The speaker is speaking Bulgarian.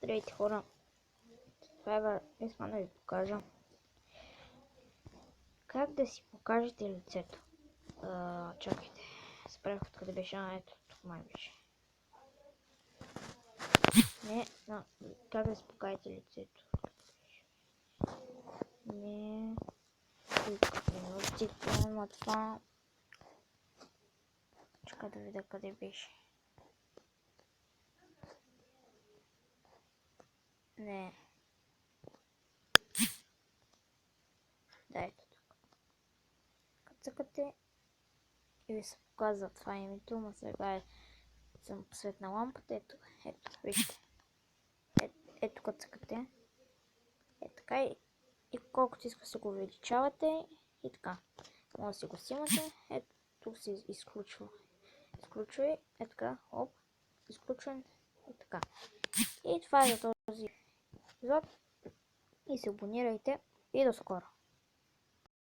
Здравейте хора, това искам да ви покажа как да си покажете лицето. Чакайте, спрях откъде беше, ето тук май беше. Как да си покажете лицето. Не, тук минутите, на това. Чакай да видя къде беше. Не. Да, ето тук. Като цъкате и ви се показва това името, но сега съм посветна лампата, ето, вижте. Ето като цъкате. Така и колкото иска се го увеличавате и така. Може да си го снимате, ето тук се изключва. Изключва и така, оп, изключвам и така. И това е за този епизод. И се абонирайте и до скоро.